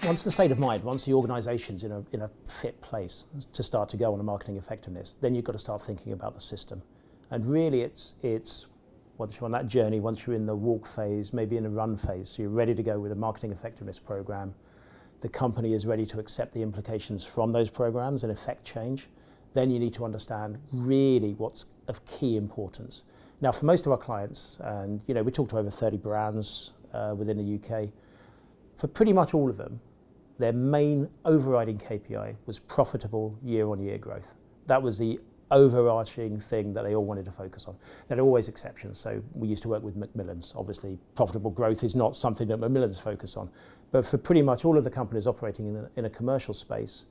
Once the state of mind, once the organisation's in a fit place to start to go on a marketing effectiveness, then you've got to start thinking about the system. And really it's once you're on that journey, once you're in the walk phase, maybe in a run phase, so you're ready to go with a marketing effectiveness program, the company is ready to accept the implications from those programs and effect change, then you need to understand really what's of key importance. Now, for most of our clients, and we talk to over 30 brands within the UK, for pretty much all of them, their main overriding KPI was profitable year-on-year growth. That was the overarching thing that they all wanted to focus on. There are always exceptions. So we used to work with Macmillan's. Obviously, profitable growth is not something that Macmillan's focus on. But for pretty much all of the companies operating in a commercial space,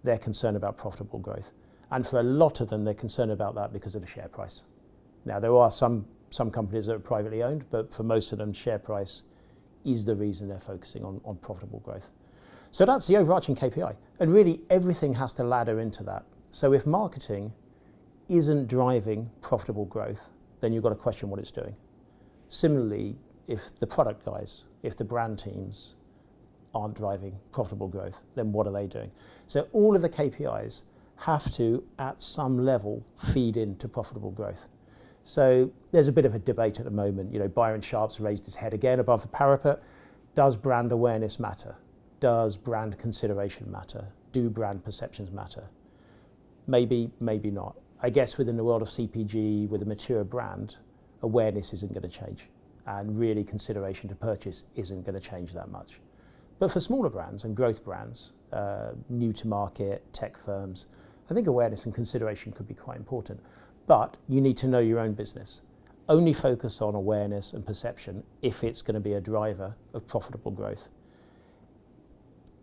they're concerned about profitable growth. And for a lot of them, they're concerned about that because of the share price. Now, there are some companies that are privately owned, but for most of them, share price is the reason they're focusing on profitable growth. So that's the overarching KPI. And really, everything has to ladder into that. So if marketing isn't driving profitable growth, then you've got to question what it's doing. Similarly, if the product guys, if the brand teams aren't driving profitable growth, then what are they doing? So all of the KPIs have to, at some level, feed into profitable growth. So there's a bit of a debate at the moment. Byron Sharp's raised his head again above the parapet. Does brand awareness matter? Does brand consideration matter? Do brand perceptions matter? Maybe, maybe not. I guess within the world of CPG, with a mature brand, awareness isn't going to change. And really consideration to purchase isn't going to change that much. But for smaller brands and growth brands, new to market, tech firms, I think awareness and consideration could be quite important. But you need to know your own business. Only focus on awareness and perception if it's going to be a driver of profitable growth.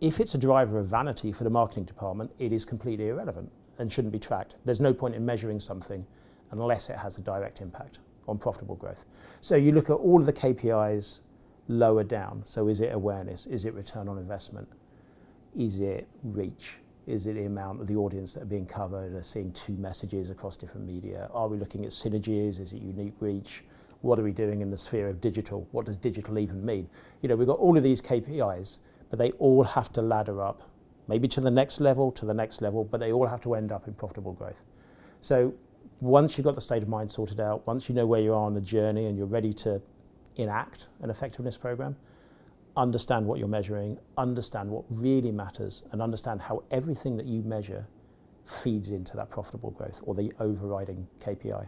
If it's a driver of vanity for the marketing department, it is completely irrelevant and shouldn't be tracked. There's no point in measuring something unless it has a direct impact on profitable growth. So you look at all of the KPIs lower down. So is it awareness? Is it return on investment? Is it reach? Is it the amount of the audience that are being covered, are seeing two messages across different media? Are we looking at synergies? Is it unique reach? What are we doing in the sphere of digital? What does digital even mean? We've got all of these KPIs, but they all have to ladder up, maybe to the next level, but they all have to end up in profitable growth. So once you've got the state of mind sorted out, once you know where you are on the journey and you're ready to enact an effectiveness program, understand what you're measuring, understand what really matters, and understand how everything that you measure feeds into that profitable growth or the overriding KPI.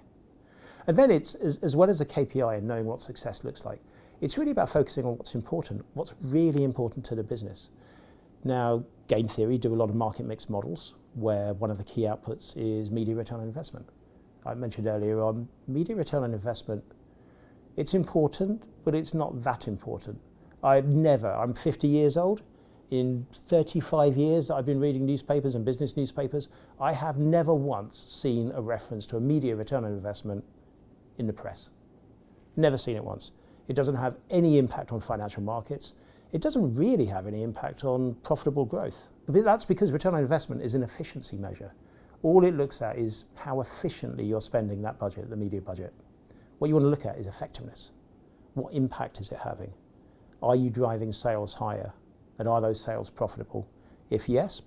And then it's, as well as the KPI and knowing what success looks like, it's really about focusing on what's important, what's really important to the business. Now, game theory do a lot of market mix models where one of the key outputs is media return on investment. I mentioned earlier on, media return on investment, it's important, but it's not that important. I'm 50 years old. In 35 years that I've been reading newspapers and business newspapers, I have never once seen a reference to a media return on investment in the press. Never seen it once. It doesn't have any impact on financial markets. It doesn't really have any impact on profitable growth. That's because return on investment is an efficiency measure. All it looks at is how efficiently you're spending that budget, the media budget. What you want to look at is effectiveness. What impact is it having? Are you driving sales higher? And are those sales profitable? If yes,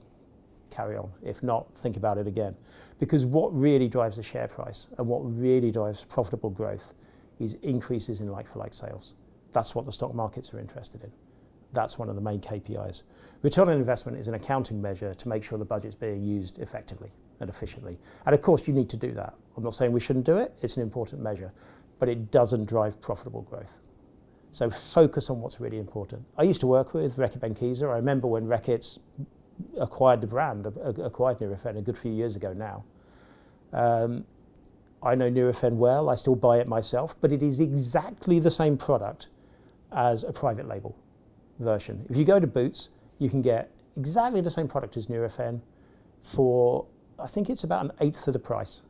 carry on. If not, think about it again. Because what really drives the share price and what really drives profitable growth is increases in like-for-like sales. That's what the stock markets are interested in. That's one of the main KPIs. Return on investment is an accounting measure to make sure the budget's being used effectively and efficiently. And of course, you need to do that. I'm not saying we shouldn't do it. It's an important measure, but it doesn't drive profitable growth. So focus on what's really important. I used to work with Reckitt Benckiser. I remember when Reckitt's acquired the brand, acquired Nurofen a good few years ago now. I know Nurofen well. I still buy it myself, but it is exactly the same product as a private label version. If you go to Boots, you can get exactly the same product as Nurofen for, I think it's about 1/8 of the price.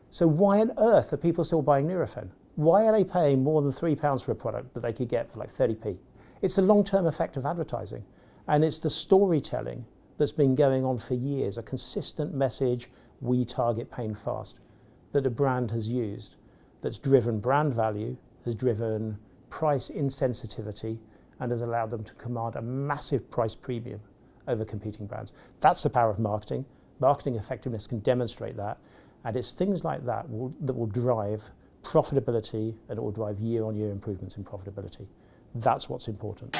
So why on earth are people still buying Nurofen? Why are they paying more than £3 for a product that they could get for like 30p? It's a long-term effect of advertising, and it's the storytelling that's been going on for years, a consistent message, we target pain fast, that the brand has used, that's driven brand value, has driven price insensitivity, and has allowed them to command a massive price premium over competing brands. That's the power of marketing. Marketing effectiveness can demonstrate that, and it's things like that that will drive profitability, and it will drive year-on-year improvements in profitability. That's what's important.